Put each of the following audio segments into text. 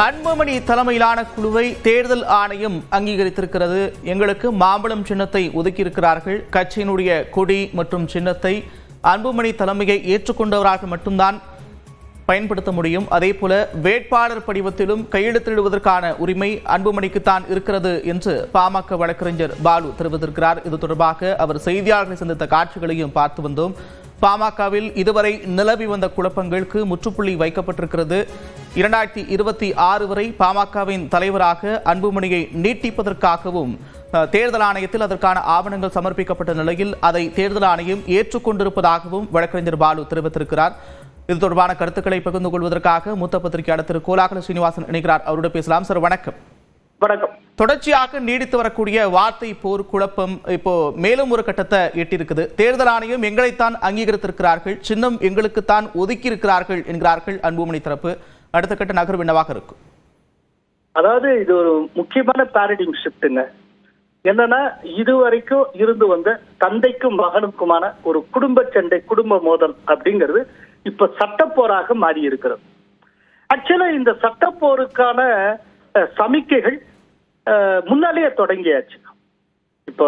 அன்புமணி தலைமையிலான குழுவை தேர்தல் ஆணையம் அங்கீகரித்திருக்கிறது. எங்களுக்கு மாம்பழம் சின்னத்தை ஒதுக்கியிருக்கிறார்கள். கட்சியினுடைய கொடி மற்றும் சின்னத்தை அன்புமணி தலைமையை ஏற்றுக்கொண்டவராக மட்டும்தான் பயன்படுத்த முடியும். அதே போல வேட்பாளர் படிவத்திலும் கையெழுத்திடுவதற்கான உரிமை அன்புமணிக்குத்தான் இருக்கிறது என்று பாமக வழக்கறிஞர் பாலு தெரிவித்திருக்கிறார். இது தொடர்பாக அவர் செய்தியாளர்களை சந்தித்த காட்சிகளையும் பார்த்து வந்தோம். பாமகவில் இதுவரை நிலவி வந்த குழப்பங்களுக்கு முற்றுப்புள்ளி வைக்கப்பட்டிருக்கிறது. 2026 வரை பாமகவின் தலைவராக அன்புமணியை நீட்டிப்பதற்காகவும் தேர்தல் ஆணையத்தில் அதற்கான ஆவணங்கள் சமர்ப்பிக்கப்பட்ட நிலையில் அதை தேர்தல் ஆணையம் ஏற்றுக்கொண்டிருப்பதாகவும் வழக்கறிஞர் பாலு தெரிவித்திருக்கிறார். இது தொடர்பான கருத்துக்களை பகிர்ந்து கொள்வதற்காக மூத்த பத்திரிகையாளர் திரு கோலாகல ஸ்ரீனிவாசன் இணைகிறார். அவரோடு பேசலாம். சார் வணக்கம். வணக்கம். தொடர்ச்சியாக நீடித்து வரக்கூடிய வார்த்தை போர் குழப்பம் இப்போ மேலும் ஒரு கட்டத்தை எட்டியிருக்குது. தேர்தல் ஆணையம் எங்களைத்தான் அங்கீகரித்திருக்கிறார்கள், சின்னம் எங்களுக்குத்தான் ஒதுக்கி இருக்கிறார்கள் என்கிறார்கள் அன்புமணி தரப்பு. அடுத்த கட்ட நகர்வு என்னவாக இருக்கும்? அதாவது இது ஒரு முக்கியமான பாரடைம் ஷிஃப்ட்ங்க. என்னன்னா இதுவரைக்கும் இருந்து வந்த தந்தைக்கும் மகனுக்குமான ஒரு குடும்ப சண்டை, குடும்ப மோதல் அப்படிங்கிறது இப்ப சட்டப்போராக மாறி இருக்கிறது. ஆக்சுவலா இந்த சட்டப்போருக்கான சமிக்கைகள் முன்னாலேயே தொடங்கியாச்சு. இப்போ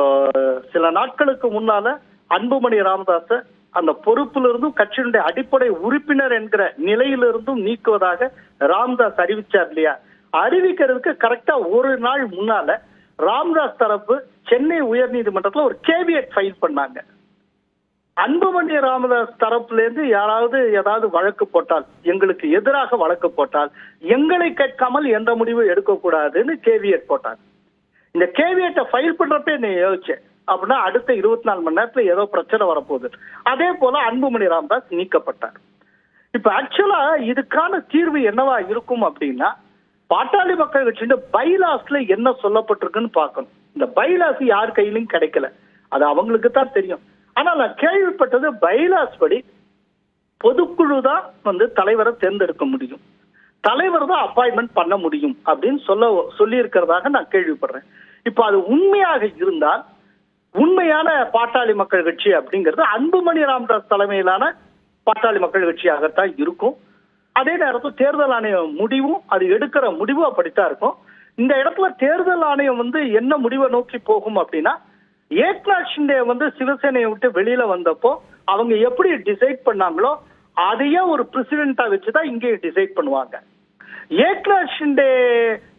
சில நாட்களுக்கு முன்னால அன்புமணி ராமதாஸ அந்த பொறுப்பிலிருந்தும் கட்சியினுடைய அடிப்படை உறுப்பினர் என்கிற நிலையிலிருந்தும் நீக்குவதாக ராமதாஸ் அறிவிச்சார் இல்லையா? அறிவிக்கிறதுக்கு கரெக்டா ஒரு நாள் முன்னால ராமதாஸ் தரப்பு சென்னை உயர்நீதிமன்றத்தில் ஒரு கேவியட் ஃபைல் பண்ணாங்க. அன்புமணி ராமதாஸ் தரப்புல இருந்து யாராவது ஏதாவது வழக்கு போட்டால், எங்களுக்கு எதிராக வழக்கு போட்டால் எங்களை கேட்காமல் எந்த முடிவும் எடுக்கக்கூடாதுன்னு கேவியட் போட்டாங்க. இந்த கேவியட்டை ஃபைல் பண்றப்ப நீ யோசிச்சேன் அப்படின்னா அடுத்த 24 மணி நேரத்துல ஏதோ பிரச்சனை வரப்போகுது. அதே போல அன்புமணி ராமதாஸ் நீக்கப்பட்டார். இப்ப ஆக்சுவலா இதுக்கான தீர்வு என்னவா இருக்கும் அப்படின்னா, பாட்டாளி மக்கள் கட்சியின் பைலாஸ்ல என்ன சொல்லப்பட்டிருக்குன்னு பார்க்கணும். இந்த பைலாஸ் யார் கையிலும் கிடைக்கல, அது அவங்களுக்கு தான் தெரியும். ஆனா நான் கேள்விப்பட்டது பைலாஸ் படி பொதுக்குழு தான் தலைவரை தேர்ந்தெடுக்க முடியும், தலைவர் தான் அப்பாயின்மெண்ட் பண்ண முடியும் அப்படின்னு சொல்லி இருக்கிறதாக நான் கேள்விப்படுறேன். இப்ப அது உண்மையாக இருந்தால் உண்மையான பாட்டாளி மக்கள் கட்சி அப்படிங்கிறது அன்புமணி ராமதாஸ் தலைமையிலான பாட்டாளி மக்கள் கட்சியாகத்தான் இருக்கும். அதே நேரத்தில் தேர்தல் ஆணையம் முடிவும் அது எடுக்கிற முடிவும் அப்படித்தான் இருக்கும். இந்த இடத்துல தேர்தல் ஆணையம் என்ன முடிவை நோக்கி போகும் அப்படின்னா, ஏக்நாத் ஷிண்டே சிவசேனையை விட்டு வெளியில வந்தப்போ அவங்க எப்படி டிசைட் பண்ணாங்களோ அதையே ஒரு பிரசிடென்டா வச்சுதான் இங்கே டிசைட் பண்ணுவாங்க. ஏக்நாத் ஷிண்டே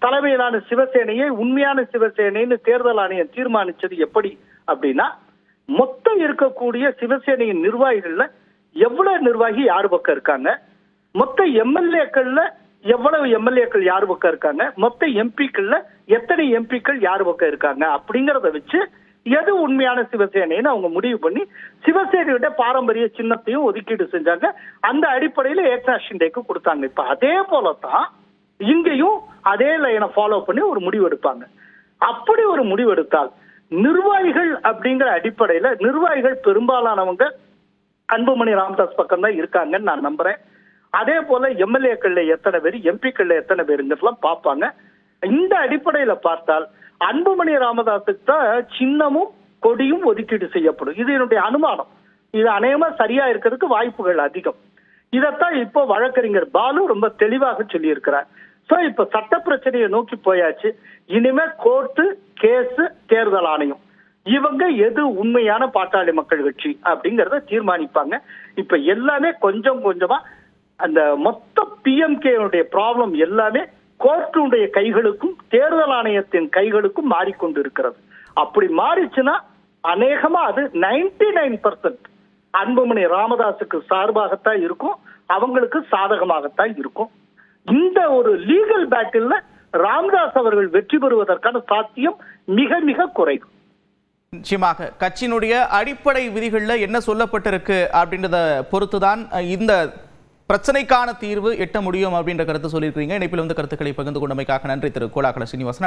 தலைமையிலான சிவசேனையை உண்மையான சிவசேனைன்னு தேர்தல் ஆணையம் தீர்மானிச்சது எப்படி அப்படின்னா, மொத்தம் இருக்கக்கூடிய சிவசேனையின் நிர்வாகிகள்ல எவ்வளவு நிர்வாகி யாரு பக்கம் இருக்காங்க, மொத்த எம்எல்ஏக்கள்ல எவ்வளவு எம்எல்ஏக்கள் யாரு பக்கம் இருக்காங்க, மொத்த எம்பிக்கள்ல எத்தனை எம்பிக்கள் யாரு பக்கம் இருக்காங்க அப்படிங்கறத வச்சு எது உண்மையான சிவசேனைன்னு அவங்க முடிவு பண்ணி சிவசேனையோட பாரம்பரிய சின்னத்தையும் ஒதுக்கீடு செஞ்சாங்க. அந்த அடிப்படையில ஏக்நாத் ஷிண்டேக்கு கொடுத்தாங்க. இப்ப அதே போலதான் இங்கேயும் அதே லைனை ஃபாலோ பண்ணி ஒரு முடிவு எடுப்பாங்க. அப்படி ஒரு முடிவு எடுத்தால் நிர்வாகிகள் அப்படிங்கிற அடிப்படையில நிர்வாகிகள் பெரும்பாலானவங்க அன்புமணி ராமதாஸ் பக்கம் தான் இருக்காங்கன்னு நான் நம்புறேன். அதே போல எம்எல்ஏக்கள்ல எத்தனை பேர், எம்பிக்கள்ல எத்தனை பேருங்கிறதுலாம் பார்ப்பாங்க. இந்த அடிப்படையில பார்த்தால் அன்புமணி ராமதாஸுக்கு தான் சின்னமும் கொடியும் ஒதுக்கீடு செய்யப்படும். இது என்னுடைய அனுமானம். இது அநேகமா சரியா இருக்கிறதுக்கு வாய்ப்புகள் அதிகம். இதத்தான் இப்போ வழக்கறிஞர் பாலு ரொம்ப தெளிவாக சொல்லி இருக்கிறார். சோ இப்ப சட்ட பிரச்சனையை நோக்கி போயாச்சு. இனிமே கோர்ட்டு, கேஸ், தேர்தல் ஆணையம் இவங்க எது உண்மையான பாட்டாளி மக்கள் கட்சி அப்படிங்கறத தீர்மானிப்பாங்க. இப்ப எல்லாமே கொஞ்சம் கொஞ்சமா அந்த மொத்த பிஎம்கே ப்ராப்ளம் எல்லாமே கோர்ட்டுடைய கைகளுக்கும் தேர்தல் ஆணையத்தின் கைகளுக்கும் மாறிக்கொண்டு இருக்கிறது. அப்படி மாறிச்சுன்னா அநேகமா அது 99% அன்புமணி ராமதாஸுக்கு சார்பாகத்தான் இருக்கும், அவங்களுக்கு சாதகமாகத்தான் இருக்கும். இந்த ஒரு லீகல் பேட்டில் ராமதாஸ் அவர்கள் வெற்றி பெறுவதற்கான சாத்தியம் மிக மிக குறைவு. நிச்சயமாக கட்சியினுடைய அடிப்படை விதிகளில் என்ன சொல்லப்பட்டிருக்கு அப்படின்றத பொறுத்துதான் இந்த பிரச்சனைக்கான தீர்வு எட்ட முடியும் அப்படின்ற கருத்து சொல்லியிருக்கீங்க. இணைப்பில் கருத்துக்களை பகிர்ந்து கொண்டமைக்காக நன்றி திரு கோலாகல ஸ்ரீனிவாசன்.